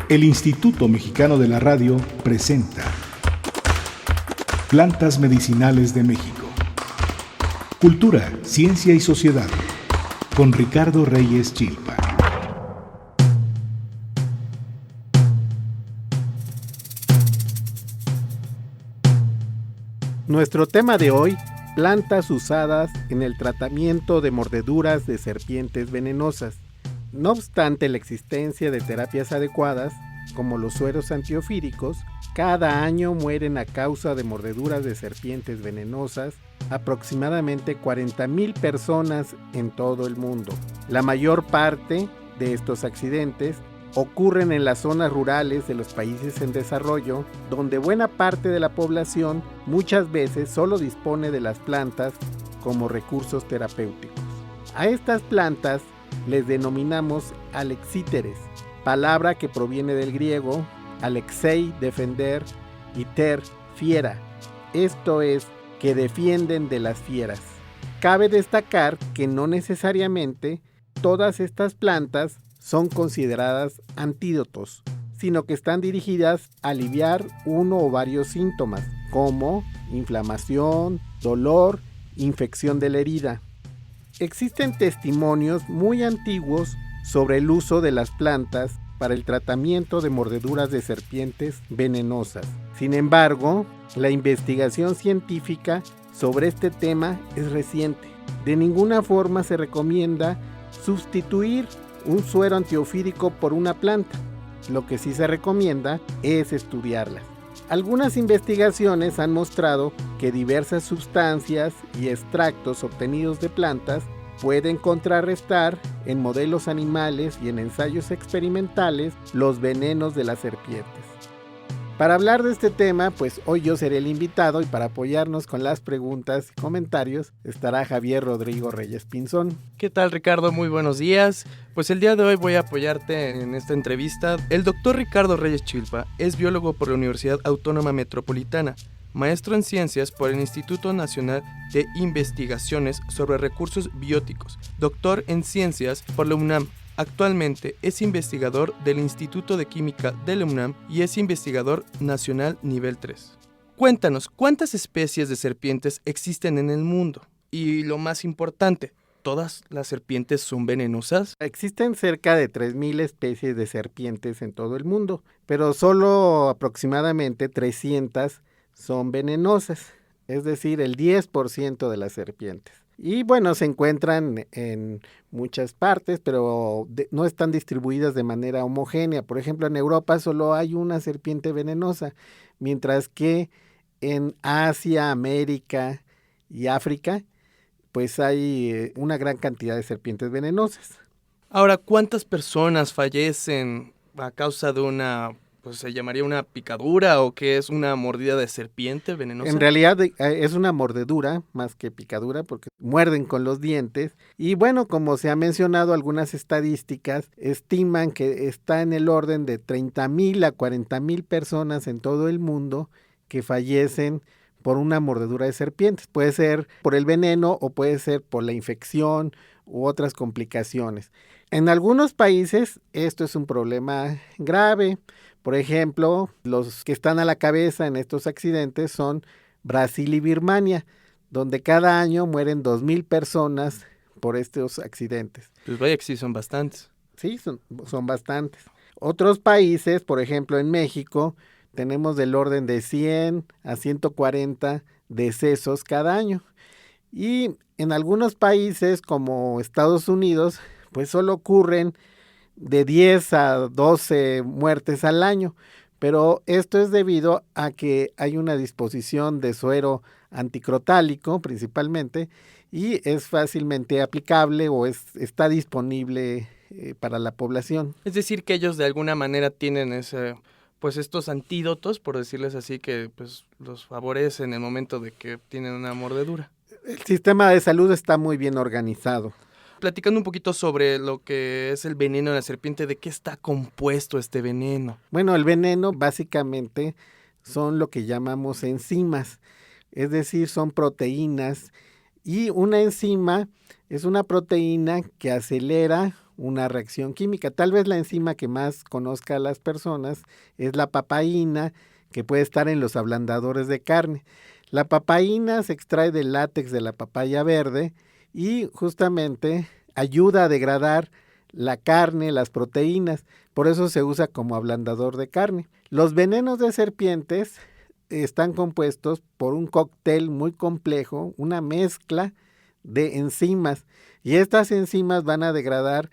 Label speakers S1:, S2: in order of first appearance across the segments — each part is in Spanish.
S1: El Instituto Mexicano de la Radio presenta Plantas Medicinales de México. Cultura, ciencia y sociedad. Con Ricardo Reyes Chilpa.
S2: Nuestro tema de hoy, plantas usadas en el tratamiento de mordeduras de serpientes venenosas. No obstante la existencia de terapias adecuadas, como los sueros antiofídicos, cada año mueren a causa de mordeduras de serpientes venenosas aproximadamente 40,000 personas en todo el mundo. La mayor parte de estos accidentes ocurren en las zonas rurales de los países en desarrollo, donde buena parte de la población muchas veces solo dispone de las plantas como recursos terapéuticos. A estas plantas les denominamos alexíteres, palabra que proviene del griego alexei, defender, y ter, fiera, esto es, que defienden de las fieras. Cabe destacar que no necesariamente todas estas plantas son consideradas antídotos, sino que están dirigidas a aliviar uno o varios síntomas, como inflamación, dolor, infección de la herida. Existen testimonios muy antiguos sobre el uso de las plantas para el tratamiento de mordeduras de serpientes venenosas. Sin embargo, la investigación científica sobre este tema es reciente. De ninguna forma se recomienda sustituir un suero antiofídico por una planta. Lo que sí se recomienda es estudiarlas. Algunas investigaciones han mostrado que diversas sustancias y extractos obtenidos de plantas pueden contrarrestar en modelos animales y en ensayos experimentales los venenos de las serpientes. Para hablar de este tema, pues hoy yo seré el invitado y para apoyarnos con las preguntas y comentarios estará Javier Rodrigo Reyes Pinzón.
S3: ¿Qué tal, Ricardo? Muy buenos días. Pues el día de hoy voy a apoyarte en esta entrevista. El doctor Ricardo Reyes Chilpa es biólogo por la Universidad Autónoma Metropolitana, maestro en ciencias por el Instituto Nacional de Investigaciones sobre Recursos Bióticos, doctor en ciencias por la UNAM. Actualmente es investigador del Instituto de Química de la UNAM y es investigador nacional nivel 3. Cuéntanos, ¿cuántas especies de serpientes existen en el mundo? Y lo más importante, ¿todas las serpientes son venenosas?
S2: Existen cerca de 3,000 especies de serpientes en todo el mundo, pero solo aproximadamente 300 son venenosas, es decir, el 10% de las serpientes. Y bueno, se encuentran en muchas partes, pero no están distribuidas de manera homogénea. Por ejemplo, en Europa solo hay una serpiente venenosa, mientras que en Asia, América y África, pues hay una gran cantidad de serpientes venenosas.
S3: Ahora, ¿cuántas personas fallecen a causa de una, pues se llamaría una picadura o qué es una mordida de serpiente venenosa?
S2: En realidad es una mordedura más que picadura porque muerden con los dientes. Y bueno, como se ha mencionado, algunas estadísticas estiman que está en el orden de 30,000 a 40,000 personas en todo el mundo que fallecen por una mordedura de serpientes. Puede ser por el veneno o puede ser por la infección u otras complicaciones. En algunos países esto es un problema grave. Por ejemplo, los que están a la cabeza en estos accidentes son Brasil y Birmania, donde cada año mueren 2,000 personas por estos accidentes.
S3: Pues vaya que sí son bastantes.
S2: Sí, son bastantes. Otros países, por ejemplo en México, tenemos del orden de 100 a 140 decesos cada año. Y en algunos países como Estados Unidos, pues solo ocurren de 10 a 12 muertes al año, pero esto es debido a que hay una disposición de suero anticrotálico principalmente y es fácilmente aplicable o está disponible para la población.
S3: Es decir, que ellos de alguna manera tienen pues estos antídotos, por decirles así, que pues los favorecen en el momento de que tienen una mordedura.
S2: El sistema de salud está muy bien organizado.
S3: Platicando un poquito sobre lo que es el veneno de la serpiente, ¿de qué está compuesto este veneno?
S2: Bueno, el veneno básicamente son lo que llamamos enzimas, es decir, son proteínas y una enzima es una proteína que acelera una reacción química. Tal vez la enzima que más conozca a las personas es la papaína, que puede estar en los ablandadores de carne. La papaína se extrae del látex de la papaya verde y justamente ayuda a degradar la carne, las proteínas, por eso se usa como ablandador de carne. Los venenos de serpientes están compuestos por un cóctel muy complejo, una mezcla de enzimas, y estas enzimas van a degradar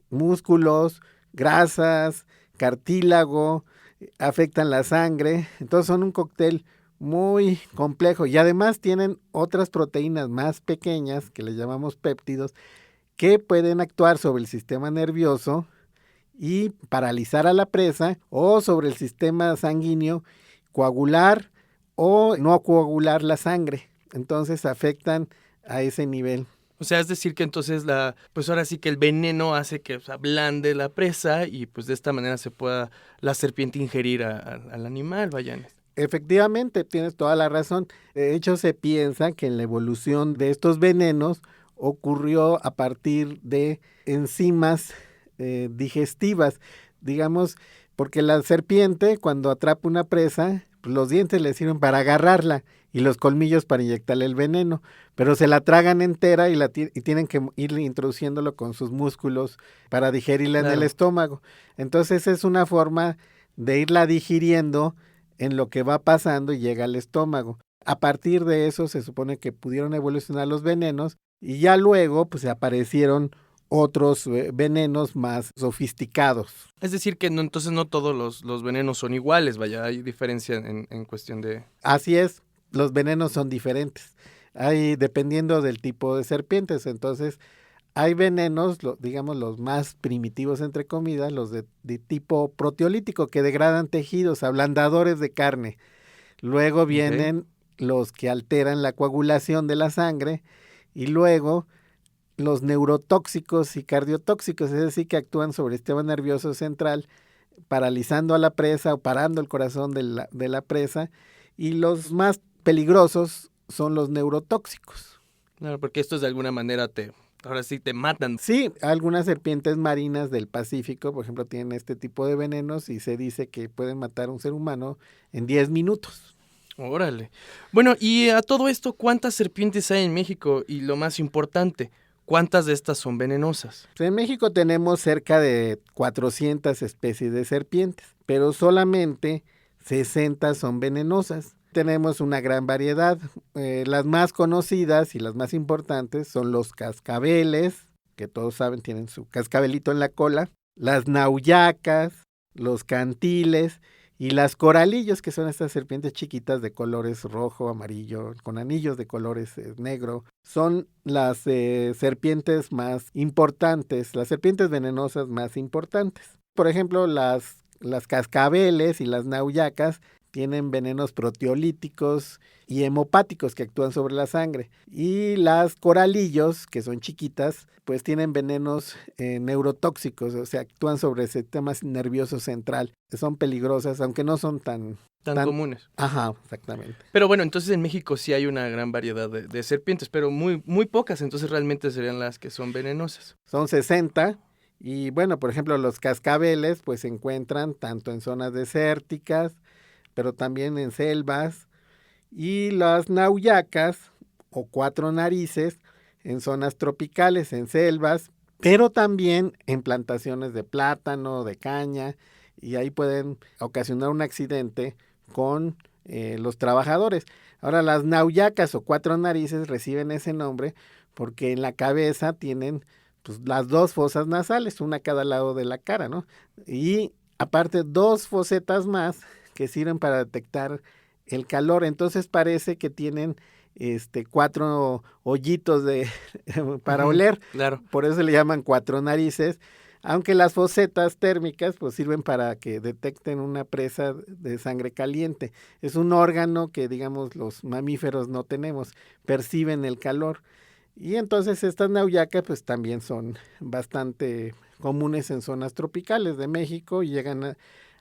S2: músculos, grasas, cartílago, afectan la sangre, entonces son un cóctel muy complejo y además tienen otras proteínas más pequeñas que le llamamos péptidos que pueden actuar sobre el sistema nervioso y paralizar a la presa o sobre el sistema sanguíneo, coagular o no coagular la sangre. Entonces afectan a ese nivel.
S3: O sea, es decir que entonces pues ahora sí que el veneno hace que ablande la presa y pues de esta manera se pueda la serpiente ingerir al animal, vayan.
S2: Efectivamente, tienes toda la razón. De hecho, se piensa que en la evolución de estos venenos ocurrió a partir de enzimas digestivas, digamos, porque la serpiente cuando atrapa una presa, pues los dientes le sirven para agarrarla y los colmillos para inyectarle el veneno, pero se la tragan entera y tienen que ir introduciéndolo con sus músculos para digerirla en el estómago. Entonces es una forma de irla digiriendo en lo que va pasando y llega al estómago. A partir de eso se supone que pudieron evolucionar los venenos y ya luego pues aparecieron otros venenos más sofisticados.
S3: Es decir que entonces no todos los venenos son iguales, vaya, hay diferencia en cuestión de...
S2: Así es, los venenos son diferentes, hay dependiendo del tipo de serpientes, entonces hay venenos, digamos los más primitivos entre comillas, los de tipo proteolítico que degradan tejidos, ablandadores de carne. Luego vienen los que alteran la coagulación de la sangre y luego los neurotóxicos y cardiotóxicos, es decir, que actúan sobre el sistema nervioso central, paralizando a la presa o parando el corazón de la presa. Y los más peligrosos son los neurotóxicos.
S3: Claro, porque estos de alguna manera ahora sí te matan.
S2: Sí, algunas serpientes marinas del Pacífico, por ejemplo, tienen este tipo de venenos y se dice que pueden matar a un ser humano en 10 minutos.
S3: Órale. Bueno, y a todo esto, ¿cuántas serpientes hay en México? Y lo más importante, ¿cuántas de estas son venenosas?
S2: En México tenemos cerca de 400 especies de serpientes, pero solamente 60 son venenosas. Tenemos una gran variedad. Las más conocidas y las más importantes son los cascabeles, que todos saben tienen su cascabelito en la cola, las nauyacas, los cantiles y las coralillos, que son estas serpientes chiquitas de colores rojo, amarillo, con anillos de colores negro. Son las serpientes más importantes, las serpientes venenosas más importantes. Por ejemplo, las cascabeles y las nauyacas tienen venenos proteolíticos y hemopáticos que actúan sobre la sangre. Y las coralillos, que son chiquitas, pues tienen venenos neurotóxicos, o sea, actúan sobre el sistema nervioso central. Son peligrosas, aunque no son tan
S3: comunes.
S2: Ajá, exactamente.
S3: Pero bueno, entonces en México sí hay una gran variedad de serpientes, pero muy, muy pocas, entonces realmente serían las que son venenosas.
S2: Son 60. Y bueno, por ejemplo, los cascabeles pues se encuentran tanto en zonas desérticas, pero también en selvas, y las nauyacas o cuatro narices en zonas tropicales, en selvas, pero también en plantaciones de plátano, de caña, y ahí pueden ocasionar un accidente con los trabajadores. Ahora, las nauyacas o cuatro narices reciben ese nombre porque en la cabeza tienen pues, las dos fosas nasales, una a cada lado de la cara, ¿no? Y aparte 2 fosetas más que sirven para detectar el calor. Entonces parece que tienen 4 hoyitos para oler.
S3: Claro.
S2: Por eso le llaman cuatro narices. Aunque las fosetas térmicas pues sirven para que detecten una presa de sangre caliente. Es un órgano que, digamos, los mamíferos no tenemos, perciben el calor. Y entonces estas nauyacas pues también son bastante comunes en zonas tropicales de México y llegan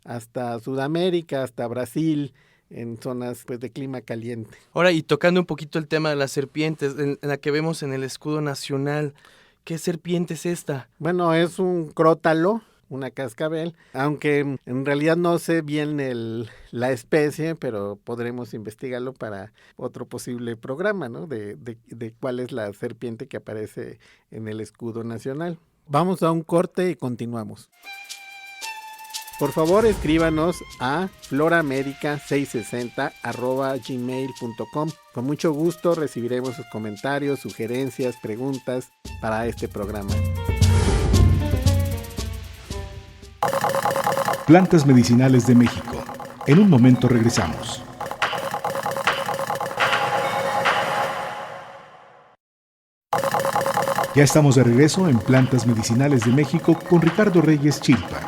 S2: hasta Sudamérica, hasta Brasil, en zonas pues de clima caliente.
S3: Ahora, y tocando un poquito el tema de las serpientes, en la que vemos en el escudo nacional, ¿Qué serpiente es esta?
S2: Bueno, es un crótalo, una cascabel, aunque en realidad no sé bien la especie, pero podremos investigarlo para otro posible programa, ¿no? De cuál es la serpiente que aparece en el escudo nacional. Vamos a un corte y continuamos. Por favor, escríbanos a floramedica660@gmail.com. Con mucho gusto recibiremos sus comentarios, sugerencias, preguntas para este programa.
S1: Plantas medicinales de México. En un momento regresamos. Ya estamos de regreso en Plantas Medicinales de México con Ricardo Reyes Chilpa.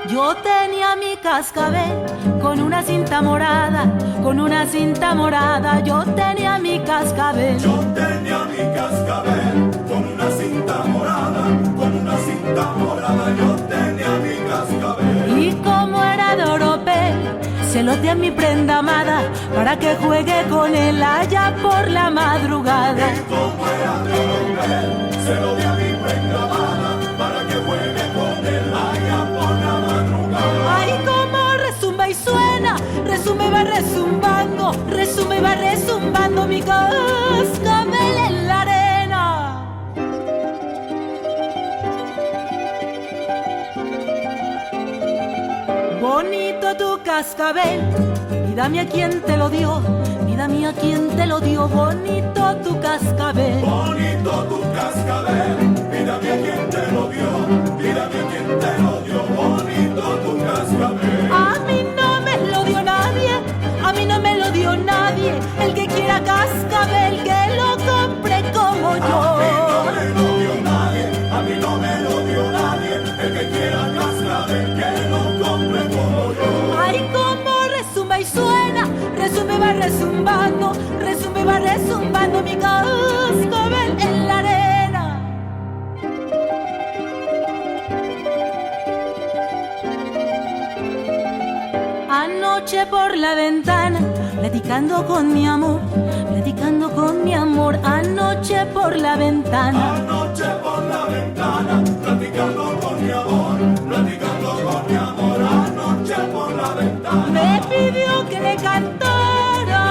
S4: Yo tenía mi cascabel con una cinta morada, con una cinta morada. Yo tenía mi cascabel.
S5: Yo tenía mi cascabel con una cinta morada, con una cinta morada. Yo tenía mi cascabel.
S4: Y como era de oropel, se lo di a mi prenda amada para que juegue con él allá por la madrugada.
S5: Y como era de oropel, se lo di a mi prenda amada para que juegue con él allá por la madrugada.
S4: Ay, como resumba y suena, resumbe y va resumbando, resume y va resumbando mi cascabel en la arena. Bonito tu cascabel, vida mía, ¿quién te lo dio? Vida mía, ¿quién te lo dio? Bonito tu cascabel.
S5: Bonito tu cascabel, vida mía, ¿quién te lo dio? Vida mía, ¿quién te lo dio? Bonito tu cascabel.
S4: A mí no me lo dio nadie, a mí no me lo dio nadie. El que quiera cascabel, que lo compre como yo.
S5: A mí no me lo dio nadie, a mí no me lo dio nadie. El que quiera cascabel, que lo compre como yo.
S4: Ay, como resumba y suena, resumbe y va resumbando, resumbe y va resumbando mi cascabel en la arena. Anoche por la ventana, platicando con mi amor, platicando con mi amor. Anoche por la ventana,
S5: Anoche por la ventana, platicando con mi amor, platicando con mi amor. Anoche por la ventana,
S4: me pidió que le cantara,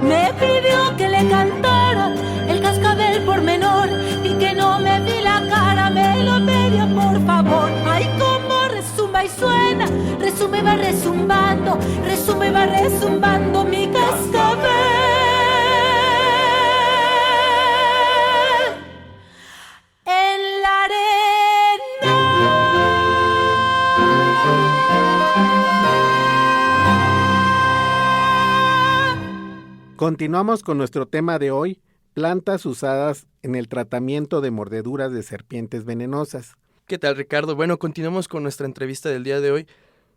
S4: me pidió resumbando, resume va resumbando mi cascabel en la arena.
S2: Continuamos con nuestro tema de hoy, plantas usadas en el tratamiento de mordeduras de serpientes venenosas.
S3: ¿Qué tal, Ricardo? Bueno, continuamos con nuestra entrevista del día de hoy.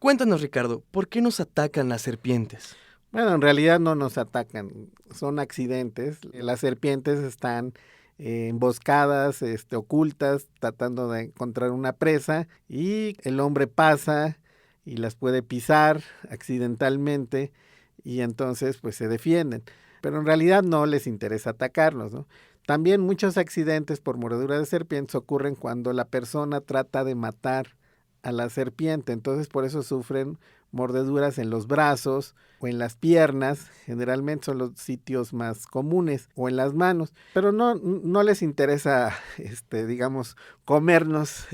S3: Cuéntanos, Ricardo, ¿por qué nos atacan las serpientes?
S2: Bueno, en realidad no nos atacan, son accidentes. Las serpientes están emboscadas, ocultas, tratando de encontrar una presa, y el hombre pasa y las puede pisar accidentalmente y entonces pues se defienden. Pero en realidad no les interesa atacarnos, ¿no? También muchos accidentes por mordedura de serpientes ocurren cuando la persona trata de matar a la serpiente, entonces por eso sufren mordeduras en los brazos o en las piernas, generalmente son los sitios más comunes, o en las manos, pero no les interesa, digamos, comernos,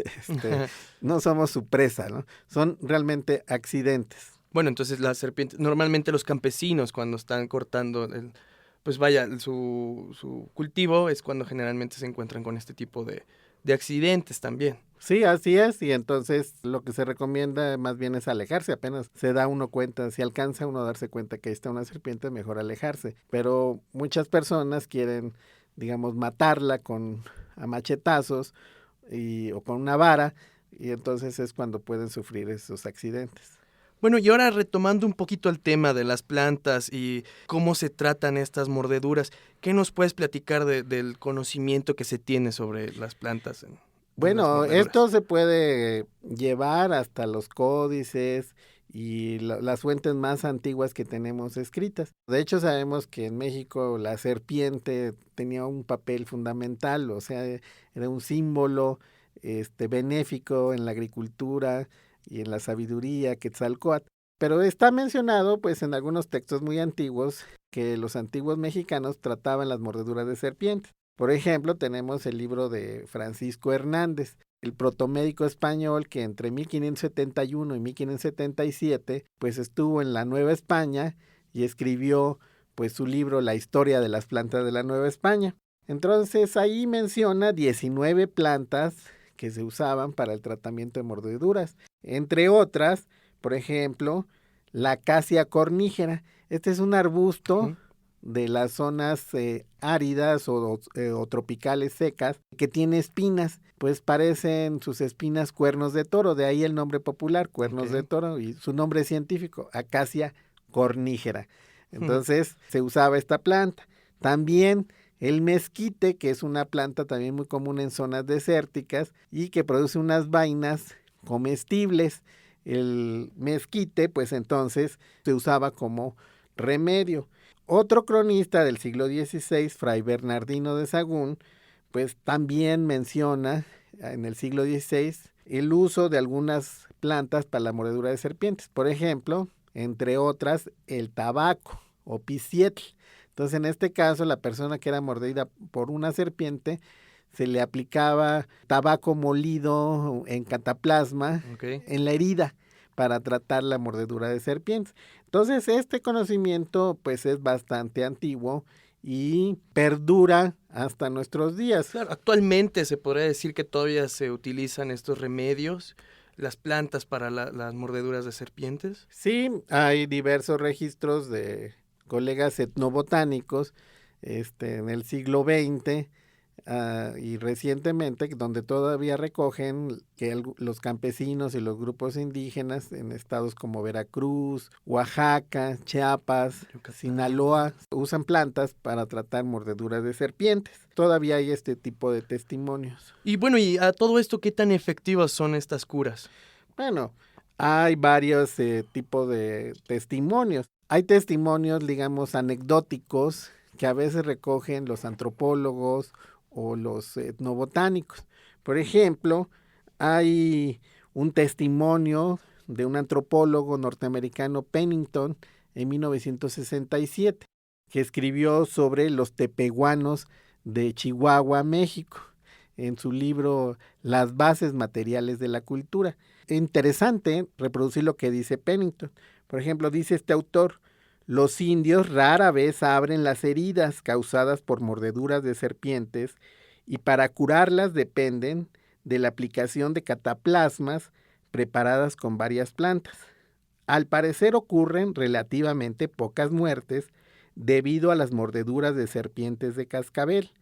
S2: no somos su presa, ¿no? Son realmente accidentes.
S3: Bueno, entonces las serpientes, normalmente los campesinos cuando están cortando su cultivo es cuando generalmente se encuentran con este tipo de accidentes también.
S2: Sí, así es, y entonces lo que se recomienda más bien es alejarse, apenas se da uno cuenta, si alcanza uno a darse cuenta que ahí está una serpiente, mejor alejarse, pero muchas personas quieren, digamos, matarla a machetazos o con una vara, y entonces es cuando pueden sufrir esos accidentes.
S3: Bueno, y ahora retomando un poquito el tema de las plantas y cómo se tratan estas mordeduras, ¿qué nos puedes platicar del conocimiento que se tiene sobre las plantas?
S2: Bueno, esto se puede llevar hasta los códices y las fuentes más antiguas que tenemos escritas. De hecho, sabemos que en México la serpiente tenía un papel fundamental, o sea, era un símbolo benéfico en la agricultura y en la sabiduría, Quetzalcóatl. Pero está mencionado pues en algunos textos muy antiguos que los antiguos mexicanos trataban las mordeduras de serpientes. Por ejemplo, tenemos el libro de Francisco Hernández, el protomédico español que entre 1571 y 1577 pues estuvo en la Nueva España y escribió pues su libro La historia de las plantas de la Nueva España. Entonces ahí menciona 19 plantas que se usaban para el tratamiento de mordeduras, entre otras, por ejemplo, la acacia cornígera. Este es un arbusto de las zonas áridas o tropicales secas que tiene espinas, pues parecen sus espinas cuernos de toro, de ahí el nombre popular, cuernos de toro, y su nombre científico, acacia cornígera. Entonces se usaba esta planta. También el mezquite, que es una planta también muy común en zonas desérticas y que produce unas vainas comestibles. El mezquite, pues entonces se usaba como remedio. Otro cronista del siglo XVI, Fray Bernardino de Sahagún, pues también menciona en el siglo XVI el uso de algunas plantas para la mordedura de serpientes. Por ejemplo, entre otras, el tabaco o picietl. Entonces, en este caso, la persona que era mordida por una serpiente se le aplicaba tabaco molido en cataplasma en la herida para tratar la mordedura de serpientes. Entonces, este conocimiento pues es bastante antiguo y perdura hasta nuestros días.
S3: Claro, actualmente se podría decir que todavía se utilizan estos remedios, las plantas para las mordeduras de serpientes.
S2: Sí, hay diversos registros de colegas etnobotánicos en el siglo XX y recientemente, donde todavía recogen que los campesinos y los grupos indígenas en estados como Veracruz, Oaxaca, Chiapas, Yucatán, Sinaloa, usan plantas para tratar mordeduras de serpientes. Todavía hay este tipo de testimonios.
S3: Y bueno, y a todo esto, ¿qué tan efectivas son estas curas?
S2: Bueno, hay varios tipos de testimonios. Hay testimonios, digamos, anecdóticos que a veces recogen los antropólogos o los etnobotánicos. Por ejemplo, hay un testimonio de un antropólogo norteamericano, Pennington, en 1967, que escribió sobre los tepehuanos de Chihuahua, México, en su libro Las bases materiales de la cultura. Interesante reproducir lo que dice Pennington, Por ejemplo, dice este autor, los indios rara vez abren las heridas causadas por mordeduras de serpientes y para curarlas dependen de la aplicación de cataplasmas preparadas con varias plantas. Al parecer ocurren relativamente pocas muertes debido a las mordeduras de serpientes de cascabel,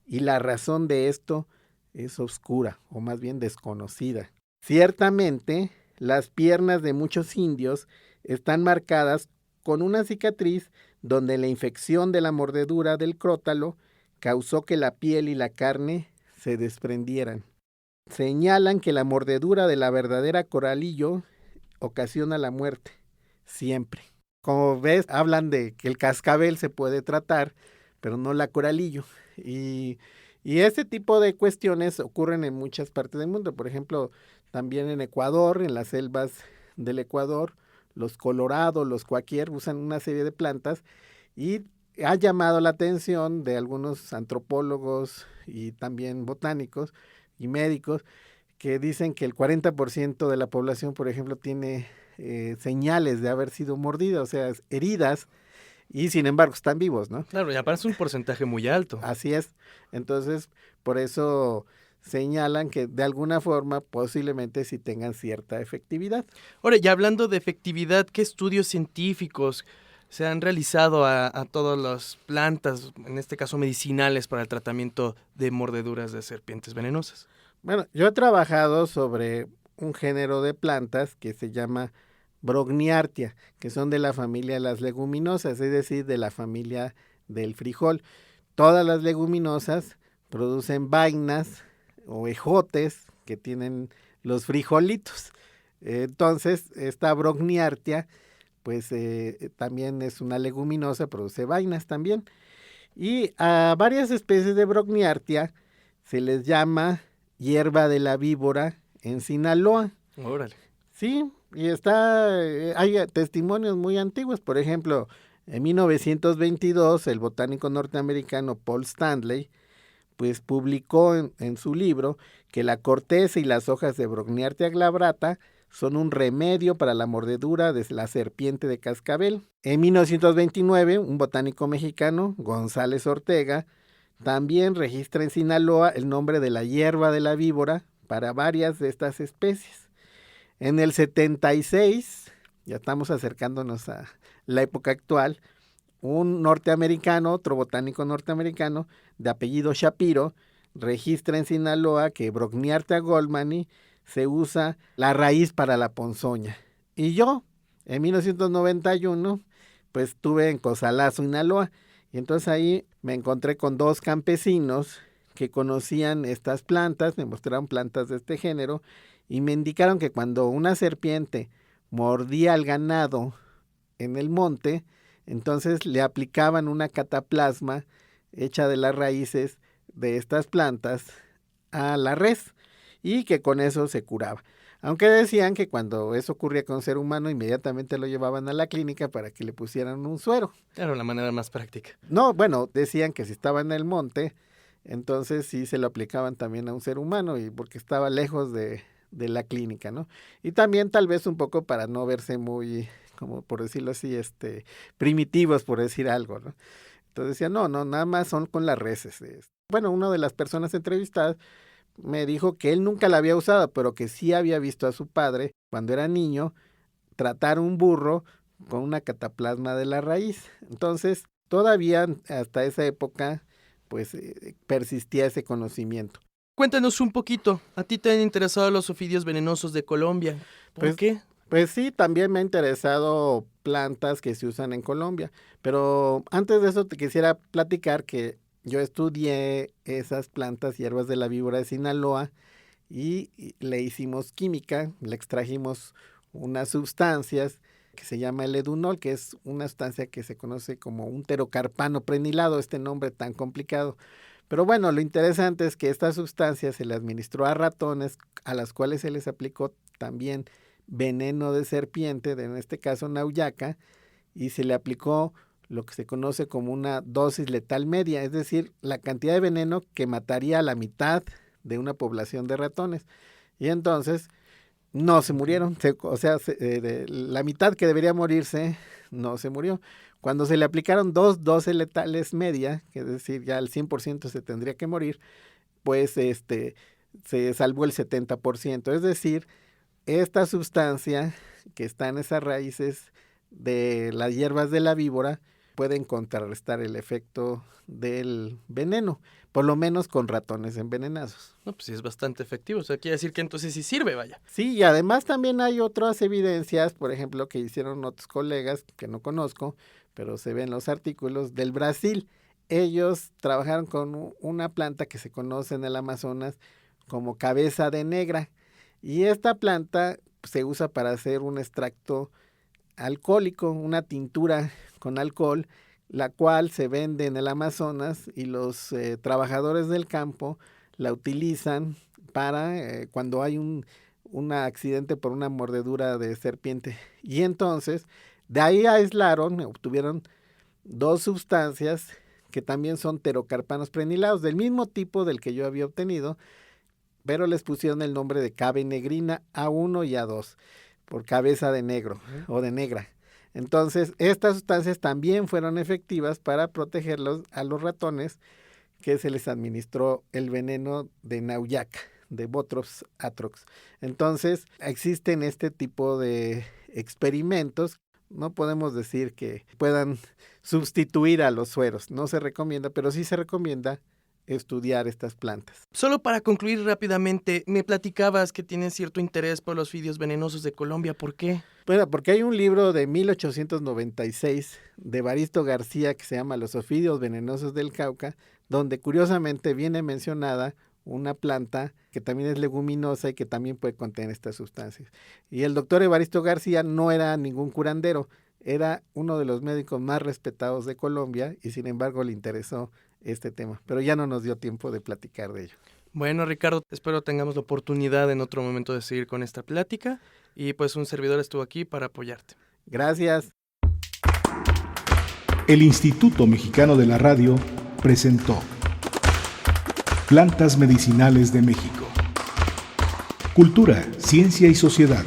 S2: y la razón de esto es oscura, o más bien desconocida. Ciertamente, las piernas de muchos indios están marcadas con una cicatriz donde la infección de la mordedura del crótalo causó que la piel y la carne se desprendieran. Señalan que la mordedura de la verdadera coralillo ocasiona la muerte, siempre. Como ves, hablan de que el cascabel se puede tratar, pero no la coralillo. Y este tipo de cuestiones ocurren en muchas partes del mundo. Por ejemplo, también en Ecuador, en las selvas del Ecuador, los colorados, los cuáquer usan una serie de plantas y ha llamado la atención de algunos antropólogos y también botánicos y médicos que dicen que el 40% de la población, por ejemplo, tiene señales de haber sido mordido, o sea, heridas, y sin embargo están vivos, ¿no?
S3: Claro, y aparte es un porcentaje muy alto.
S2: Así es. Entonces, por eso señalan que de alguna forma posiblemente sí tengan cierta efectividad.
S3: Ahora, ya hablando de efectividad, ¿qué estudios científicos se han realizado a todas las plantas, en este caso medicinales, para el tratamiento de mordeduras de serpientes venenosas?
S2: Bueno, yo he trabajado sobre un género de plantas que se llama Brongniartia, que son de la familia de las leguminosas, es decir, de la familia del frijol. Todas las leguminosas producen vainas o ejotes que tienen los frijolitos. Entonces, esta Brongniartia, pues también es una leguminosa, produce vainas también. Y a varias especies de Brongniartia se les llama hierba de la víbora en Sinaloa.
S3: Órale.
S2: Sí, y hay testimonios muy antiguos. Por ejemplo, en 1922, el botánico norteamericano Paul Stanley, pues publicó en su libro que la corteza y las hojas de Brongniartia glabrata son un remedio para la mordedura de la serpiente de cascabel. En 1929, un botánico mexicano, González Ortega, también registra en Sinaloa el nombre de la hierba de la víbora para varias de estas especies. En el 76, ya estamos acercándonos a la época actual, un norteamericano, otro botánico norteamericano de apellido Shapiro, registra en Sinaloa que Brongniartia goldmani se usa la raíz para la ponzoña. Y yo, en 1991, pues estuve en Cozalazo, Sinaloa, y entonces ahí me encontré con dos campesinos que conocían estas plantas, me mostraron plantas de este género, y me indicaron que cuando una serpiente mordía al ganado en el monte, entonces le aplicaban una cataplasma hecha de las raíces de estas plantas a la res y que con eso se curaba. Aunque decían que cuando eso ocurría con un ser humano, inmediatamente lo llevaban a la clínica para que le pusieran un suero.
S3: Claro, la manera más práctica.
S2: No, bueno, decían que si estaba en el monte, entonces sí se lo aplicaban también a un ser humano y porque estaba lejos de la clínica, ¿no? Y también tal vez un poco para no verse muy, como por decirlo así, primitivos, por decir algo, ¿no? Entonces decían, no, nada más son con las reses. Bueno, una de las personas entrevistadas me dijo que él nunca la había usado, pero que sí había visto a su padre, cuando era niño, tratar un burro con una cataplasma de la raíz. Entonces, todavía hasta esa época, pues persistía ese conocimiento.
S3: Cuéntanos un poquito, ¿a ti te han interesado los ofidios venenosos de Colombia? ¿Por qué?
S2: Pues sí, también me ha interesado plantas que se usan en Colombia, pero antes de eso te quisiera platicar que yo estudié esas plantas, hierbas de la víbora de Sinaloa, y le hicimos química, le extrajimos unas sustancias que se llama el edunol, que es una sustancia que se conoce como un pterocarpano prenilado, este nombre tan complicado. Pero bueno, lo interesante es que esta sustancia se le administró a ratones, a las cuales se les aplicó también veneno de serpiente, en este caso nauyaca, y se le aplicó lo que se conoce como una dosis letal media, es decir, la cantidad de veneno que mataría a la mitad de una población de ratones. Y entonces No se murieron, la mitad que debería morirse no se murió. Cuando se le aplicaron 2 dosis letales media, es decir, ya al 100% se tendría que morir, pues se salvó el 70%. Es decir, esta sustancia que está en esas raíces de las hierbas de la víbora pueden contrarrestar el efecto del veneno, por lo menos con ratones envenenados.
S3: No, pues sí es bastante efectivo, o sea, quiere decir que entonces sí sirve, vaya.
S2: Sí, y además también hay otras evidencias, por ejemplo, que hicieron otros colegas que no conozco, pero se ven los artículos del Brasil. Ellos trabajaron con una planta que se conoce en el Amazonas como cabeza de negra, y esta planta se usa para hacer un extracto alcohólico, una tintura con alcohol, la cual se vende en el Amazonas y los trabajadores del campo la utilizan para cuando hay un accidente por una mordedura de serpiente. Y entonces, de ahí obtuvieron 2 sustancias que también son pterocarpanos prenilados, del mismo tipo del que yo había obtenido, pero les pusieron el nombre de cabenegrina A1 y A2, por cabeza de negro o de negra. Entonces, estas sustancias también fueron efectivas para protegerlos a los ratones que se les administró el veneno de Nauyac, de Botrops atrox. Entonces, existen este tipo de experimentos. No podemos decir que puedan sustituir a los sueros, no se recomienda, pero sí se recomienda estudiar estas plantas.
S3: Solo para concluir rápidamente, me platicabas que tienes cierto interés por los ofidios venenosos de Colombia, ¿por qué?
S2: Bueno, porque hay un libro de 1896 de Evaristo García que se llama Los ofidios venenosos del Cauca, donde curiosamente viene mencionada una planta que también es leguminosa y que también puede contener estas sustancias. Y el doctor Evaristo García no era ningún curandero, era uno de los médicos más respetados de Colombia y sin embargo le interesó este tema, pero ya no nos dio tiempo de platicar de ello.
S3: Bueno, Ricardo, espero tengamos la oportunidad en otro momento de seguir con esta plática y pues un servidor estuvo aquí para apoyarte.
S2: Gracias.
S1: El Instituto Mexicano de la Radio presentó Plantas Medicinales de México. Cultura, ciencia y sociedad.